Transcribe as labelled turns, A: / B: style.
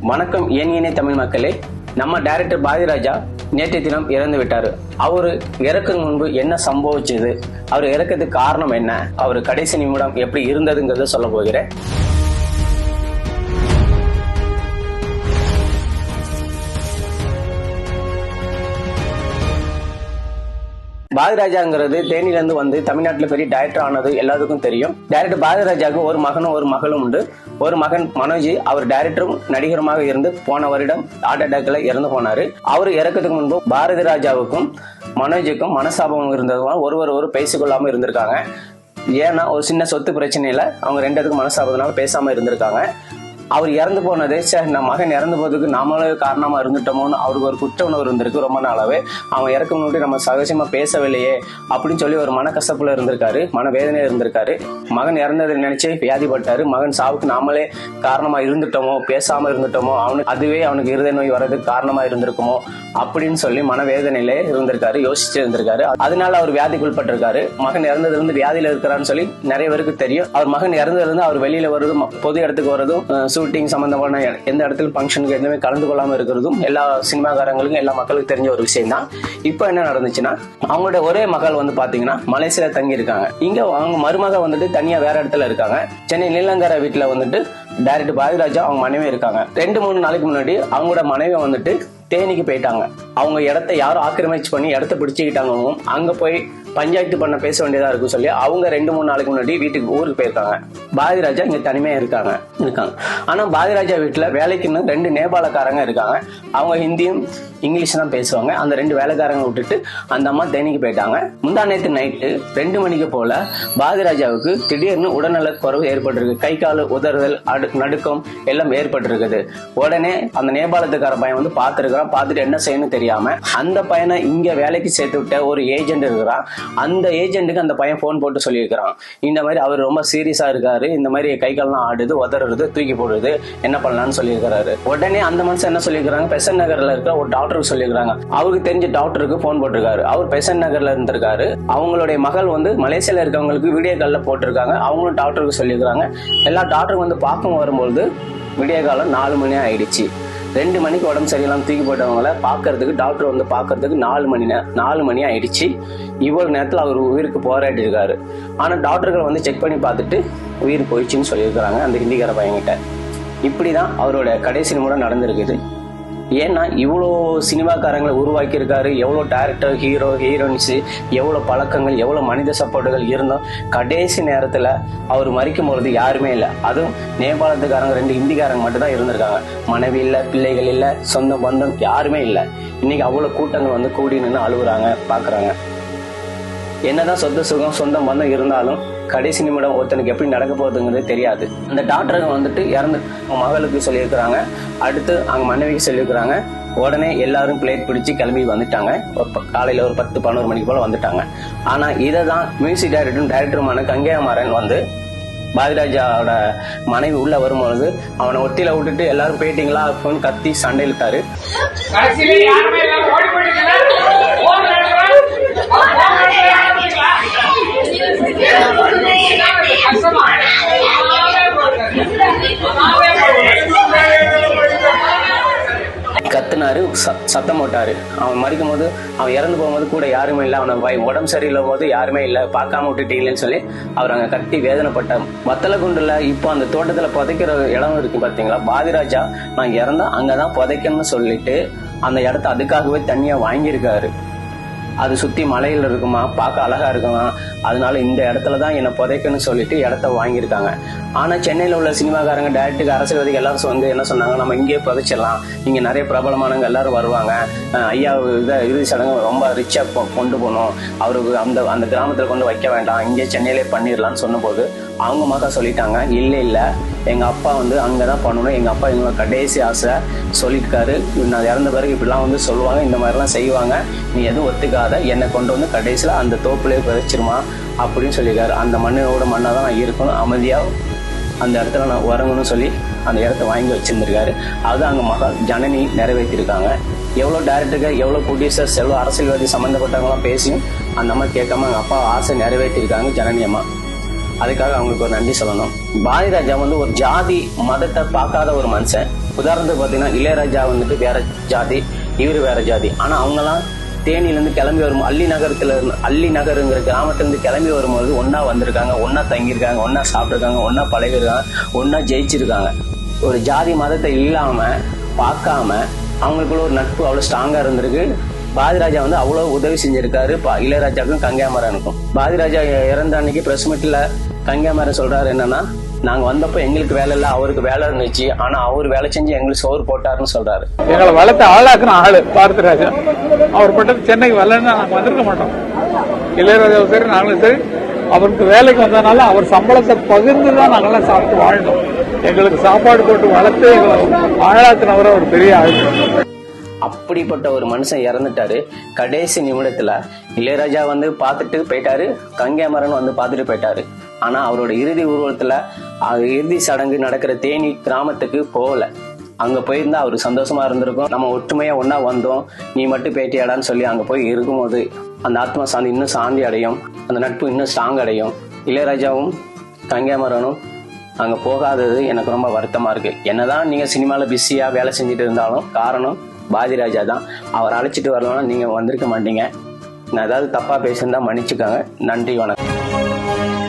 A: வணக்கம் ஏன் இணை தமிழ் மக்களே. நம்ம டைரக்டர் பாரதிராஜா நேற்றைய தினம் இறந்து விட்டாரு. அவரு இறக்கும் முன்பு என்ன சம்பவிச்சது, அவர் இறக்கிறதுக்கு காரணம் என்ன, அவர் கடைசி நிமிடம் எப்படி இருந்ததுங்கிறத சொல்ல போகிறேன். பாரதிராஜாங்கிறது தேனியிலிருந்து வந்து தமிழ்நாட்டுல பெரிய டைரக்டர் ஆனது எல்லாத்துக்கும் தெரியும். டைரக்டர் பாரதிராஜாவுக்கு ஒரு மகனும் ஒரு மகளும் உண்டு. ஒரு மகன் மனோஜ், அவர் டைரக்டரும் நடிகருமாக இருந்து போன வருடம் ஹார்ட் அட்டாக்ல இறந்து போனாரு. அவர் இறக்கிறதுக்கு முன்பு பாரதிராஜாவுக்கும் மனோஜுக்கும் மனசாபம் இருந்ததும் ஒருவர் பேசிக்கொள்ளாம இருந்திருக்காங்க. ஏன்னா ஒரு சின்ன சொத்து பிரச்சனையில அவங்க ரெண்டுத்துக்கும் மனசாபத்தினால பேசாம இருந்திருக்காங்க. அவர் இறந்து போனதே நம்ம மகன் இறந்து போறதுக்கு நாமளே காரணமா இருந்துட்டோமோன்னு அவருக்கு ஒரு குற்ற உணர்வு இருந்திருக்கு. ரொம்ப நாளாவே அவன் இறக்க முன்னாடி நம்ம சகஜமா பேசவில்லையே அப்படின்னு சொல்லி ஒரு மன கசப்புல இருந்திருக்காரு, மன வேதனையா இருந்திருக்காரு. மகன் இறந்ததை நினைச்சு வியாதிப்பட்டாரு. மகன் சாவுக்கு நாமளே காரணமா இருந்துட்டோமோ, பேசாம இருந்துட்டோமோ, அதுவே அவனுக்கு இருதய நோய் வர்றதுக்கு காரணமா இருந்திருக்குமோ அப்படின்னு சொல்லி மனவேதனையிலே இருந்திருக்காரு, யோசிச்சு இருந்திருக்காரு. அதனால அவர் வியாதிக்குள்பட்டிருக்காரு. மகன் இறந்ததுல இருந்து வியாதியில இருக்கிறான்னு சொல்லி நிறைய பேருக்கு தெரியும். அவர் மகன் இறந்ததுல இருந்து அவர் வெளியில வருவதும், பொது இடத்துக்கு வருவதும், ஷூட்டிங் சம்பந்தமான எந்த இடத்துல பங்கனுக்கு எதுவுமே கலந்து கொள்ளாம இருக்கிறதும் எல்லா சினிமாக்காரங்களுக்கும் எல்லா மக்களுக்கு தெரிஞ்ச ஒரு விஷயம் தான். இப்போ என்ன நடந்துச்சுன்னா, அவங்களோட ஒரே மகள் வந்து பாத்தீங்கன்னா மலேசியால தங்கி இருக்காங்க. இங்க அவங்க மருமக வந்துட்டு தனியா வேற இடத்துல இருக்காங்க. சென்னை நீலங்கர வீட்டுல வந்துட்டு டைரக்டர் பாரதிராஜா அவங்க மனைவி இருக்காங்க. 2-3 நாளைக்கு முன்னாடி அவங்களோட மனைவி வந்துட்டு தேனிக்கு போயிட்டாங்க. அவங்க இடத்த யாரும் ஆக்கிரமிச்சு பண்ணி இடத்த பிடிச்சுக்கிட்டாங்க. அங்க போய் பஞ்சாயத்து பண்ண பேச வேண்டியதா இருக்கும் சொல்லி அவங்க 2-3 நாளைக்கு முன்னாடி ஊருக்கு போயிருக்காங்க. பாரதிராஜா இங்க தனிமையா இருக்காங்க. ஆனா பாரதிராஜா வீட்டுல வேலைக்குன்னு 2 நேபாளக்காரங்க இருக்காங்க. அவங்க ஹிந்தியும் இங்கிலீஷ் தான் பேசுவாங்க. அந்த 2 வேலைக்காரங்க விட்டுட்டு அந்த அம்மா தேனிக்கு போயிட்டாங்க. முந்தா நேற்று நைட்டு 2 மணிக்கு போல பாரதிராஜாவுக்கு திடீர்னு உடல்நல குறைவு ஏற்பட்டிருக்கு. கை கால் உதறுதல், நடுக்கம் எல்லாம் ஏற்பட்டிருக்குது. உடனே அந்த நேபாளத்துக்கார பையன் வந்து பாத்துருக்கான். பார்த்துட்டு என்ன செய்யணும் தெரியாம அந்த பையனை இங்க வேலைக்கு சேர்த்து விட்ட ஒரு ஏஜென்ட் இருக்கிறான். அந்த ஏஜென்ட்டுக்கு அந்த பையன் போன் போட்டு சொல்லியிருக்கிறான், இந்த மாதிரி அவர் ரொம்ப சீரியஸா இருக்காரு, இந்த மாதிரி கை கால்லாம் ஆடுது, உதறது, தூக்கி போடுறது, என்ன பண்ணலாம்னு சொல்லியிருக்கிறாரு. உடனே அந்த மனுஷன் என்ன சொல்லியிருக்காங்க, பெசன் நகர்ல இருக்க ஒரு டாக்டருக்கு சொல்லியிருக்காங்க. அவருக்கு தெரிஞ்ச டாக்டருக்கு போன் போட்டிருக்காரு. அவர் பெசன் நகர்ல இருந்திருக்காரு. அவங்களுடைய மகள் வந்து மலேசியால இருக்கவங்களுக்கு வீடியோ கால்ல போட்டிருக்காங்க. அவங்களும் டாக்டருக்கு சொல்லியிருக்காங்க. எல்லா டாக்டருக்கு வந்து பார்க்க வரும்போது வீடியோ காலம் 4 மணி ஆயிடுச்சு. 2 மணிக்கு உடம்பு சரியில்லாம தூக்கி போட்டவங்களை பாக்குறதுக்கு டாக்டர் வந்து பாக்குறதுக்கு 4 மணி ஆயிடுச்சு. இவ்வளவு நேரத்துல அவர் உயிருக்கு போராடி இருக்காரு. ஆனா டாக்டர்கள் வந்து செக் பண்ணி பார்த்துட்டு உயிர் போயிடுச்சுன்னு சொல்லியிருக்கிறாங்க அந்த ஹிந்திக்கார பையன்கிட்ட. இப்படிதான் அவரோட கடைசி நிமிடம் நடந்திருக்குது. ஏன்னா இவ்வளோ சினிமாக்காரங்களை உருவாக்கி இருக்காரு. எவ்வளோ டைரக்டர், ஹீரோ, ஹீரோயின்ஸ், எவ்வளோ பழக்கங்கள், எவ்வளோ மனித சப்போர்ட்டுகள் இருந்தோம். கடைசி நேரத்துல அவர் மறிக்கும் பொழுது யாருமே இல்லை. அதுவும் நேபாளத்துக்காரங்க 2 ஹிந்திக்காரங்க மட்டும் தான் இருந்திருக்காங்க. மனைவி இல்லை, பிள்ளைகள் இல்லை, சொந்த பந்தம் யாருமே இல்லை. இன்னைக்கு அவ்வளோ கூட்டங்கள் வந்து கூடி நின்று அழுகுறாங்க, பாக்குறாங்க. என்னதான் சொந்த சுகம், சொந்த பந்தம் இருந்தாலும் கடைசி நிமிடம் ஒருத்தனுக்கு எப்படி நடக்க போகுதுங்கிறது தெரியாது. அந்த டாக்டருங்க வந்துட்டு இறந்து மகளுக்கு சொல்லியிருக்கிறாங்க, அடுத்து அவங்க மனைவிக்கு சொல்லியிருக்கிறாங்க. உடனே எல்லாரும் பிளேட் பிடிச்சு கிளம்பி வந்துட்டாங்க. காலையில ஒரு 10-11 மணிக்கு போல வந்துட்டாங்க. ஆனா இதை தான் மியூசிக் டைரக்டருமான கங்கையாமாறன் வந்து பாரதிராஜாவோட மனைவி உள்ள வரும்பொழுது அவனை ஒட்டியில விட்டுட்டு எல்லாரும் போயிட்டீங்களா அப்படின்னு கத்தி சண்டை இழுத்தாரு. கத்துனாரு, சத்தம் போட்டாரு. அவன் மறிக்கும் போது, அவன் இறந்து போகும்போது கூட யாருமே இல்லை. அவனை உடம்பு சரியில்லை போது யாருமே இல்லை, பார்க்காம விட்டுட்டீங்களேன்னு சொல்லி அவர் அங்க கட்டி வேதனைப்பட்டார். வத்தலகுண்டுல இப்போ அந்த தோட்டத்துல புதைக்கிற இடம் இருக்கு பாத்தீங்களா, பாரதிராஜா நான் இறந்தா அங்கதான் புதைக்கணும்னு சொல்லிட்டு அந்த இடத்த அதுக்காகவே தனியா வாங்கியிருக்காரு. அது சுத்தி மலையில இருக்குமா, பார்க்க அழகா இருக்குமா, அதனால இந்த இடத்துலதான் என்னை புதைக்கணும்னு சொல்லிட்டு இடத்த வாங்கியிருக்காங்க. ஆனா சென்னையில உள்ள சினிமாக்காரங்க, டைரக்டருக்கு, அரசியல்வாதிகள் எல்லாரும் வந்து என்ன சொன்னாங்க, நம்ம இங்கேயே புதைச்சிடலாம், இங்க நிறைய பிரபலமானவங்க எல்லாரும் வருவாங்க, ஐயா இறுதி சடங்கு ரொம்ப ரிச்சா கொண்டு போகணும், அவருக்கு அந்த கிராமத்துல கொண்டு வைக்க வேண்டாம், இங்கே சென்னையிலே பண்ணிடலாம்னு சொன்ன போது அவங்க மக்கா சொல்லிட்டாங்க, இல்ல எங்க அப்பா வந்து அங்கதான் பண்ணணும், எங்க அப்பா எங்களோட கடைசி ஆசை சொல்லியிருக்காரு, நான் இறந்த பிறகு இப்படிலாம் வந்து சொல்லுவாங்க, இந்த மாதிரிலாம் செய்வாங்க, நீ எதுவும் ஒத்துக்காத, என்னை கொண்டு வந்து கடைசியில அந்த தோப்புலேயே புதைச்சிருமா அப்படின்னு சொல்லியிருக்காரு. அந்த மண்ணோட மண்ணா தான் நான் இருக்கணும், அமைதியா அந்த இடத்துல நான் வரணும்னு சொல்லி அந்த இடத்த வாங்கி வச்சிருந்திருக்காரு. அது அங்க மகள் ஜனனி நிறைவேற்றிருக்காங்க. எவ்வளவு டைரக்டர்கள், எவ்வளவு ப்ரொடியூசர்ஸ், எவ்வளவு அரசியல்வாதி சம்பந்தப்பட்டவங்களாம் பேசியும் அந்த அம்மா கேட்காம அவங்க அப்பா ஆசை நிறைவேற்றிருக்காங்க ஜனனி அம்மா. அதுக்காக அவங்களுக்கு ஒரு நன்றி சொல்லணும். பாரதிராஜா வந்து ஒரு ஜாதி மதத்தை பார்க்காத ஒரு மனுஷன். உதாரணத்துக்கு பாத்தீங்கன்னா இளையராஜா வந்துட்டு வேற ஜாதி, இவரு வேற ஜாதி. ஆனா அவங்கெல்லாம் தேனியிலிருந்து கிளம்பி வரும் அள்ளி நகருங்கிற கிராமத்திலிருந்து கிளம்பி வரும்போது ஒன்னா வந்திருக்காங்க, ஒன்னா தங்கியிருக்காங்க, ஒன்னா சாப்பிட்டுருக்காங்க, ஒன்னா பழகிருக்காங்க, ஒன்னா ஜெயிச்சிருக்காங்க. ஒரு ஜாதி மதத்தை இல்லாம பார்க்காம அவங்களுக்குள்ள ஒரு நட்பு அவ்வளவு ஸ்ட்ராங்கா இருந்திருக்கு. பாரதிராஜா வந்து அவ்வளவு உதவி செஞ்சிருக்காரு இளையராஜாவுக்கும் கங்கையாமரனுக்கும். பாரதிராஜா இறந்த அன்னைக்கு பிரஸ் மீட்ல கங்கையாமரன் சொல்றாரு என்னன்னா, நாங்க வந்தப்போ எங்களுக்கு வேலை இல்ல, அவருக்கு வேலை இருந்துச்சு, ஆனா அவர் வேலை செஞ்சு எங்களுக்கு சோறு போட்டாருன்னு சொல்றாரு.
B: எங்களை வளர்த்து ஆளாக்குன ஆளு பாரதிராஜா. அவர் பட்டது சென்னைக்கு வரலன்னா நாங்க வந்திருக்க மாட்டோம். இளையராஜாவும் சரி நாங்களும் சரி அவருக்கு வேலைக்கு வந்ததுனால அவர் சம்பளத்தை பகிர்ந்துதான் நாங்கெல்லாம் சாப்பிட்டு வாழ்ந்தோம். எங்களுக்கு சாப்பாடு போட்டு வளர்த்து எங்களை ஆளாக்குனவரை ஒரு பெரிய ஆள்.
A: அப்படிப்பட்ட ஒரு மனுஷன் இறந்துட்டாரு. கடைசி நிமிடத்துல இளையராஜா வந்து பார்த்துட்டு போயிட்டாரு, கங்கையாமரன் வந்து பார்த்துட்டு போயிட்டாரு. ஆனா அவரோட இறுதி ஊர்வலத்துல இறுதி சடங்கு நடக்கிற தேனி கிராமத்துக்கு போகல. அங்க போயிருந்தா அவரு சந்தோஷமா இருந்திருக்கும். நம்ம ஒற்றுமையா ஒன்னா வந்தோம், நீ மட்டும் பேட்டியாடான்னு சொல்லி அங்க போய் இருக்கும்போது அந்த ஆத்மா சாந்தி இன்னும் சாந்தி அடையும், அந்த நட்பு இன்னும் ஸ்ட்ராங் அடையும். இளையராஜாவும் கங்கையாமரனும் அங்க போகாதது எனக்கு ரொம்ப வருத்தமா இருக்கு. என்னதான் நீங்க சினிமால பிஸியா வேலை செஞ்சுட்டு இருந்தாலும் காரணம் பாரதிராஜா தான். அவர் அழைச்சிட்டு வரலன்னா நீங்க வந்திருக்க மாட்டீங்க. நான் ஏதாவது தப்பா பேசியிருந்தா மன்னிச்சுக்கோங்க. நன்றி, வணக்கம்.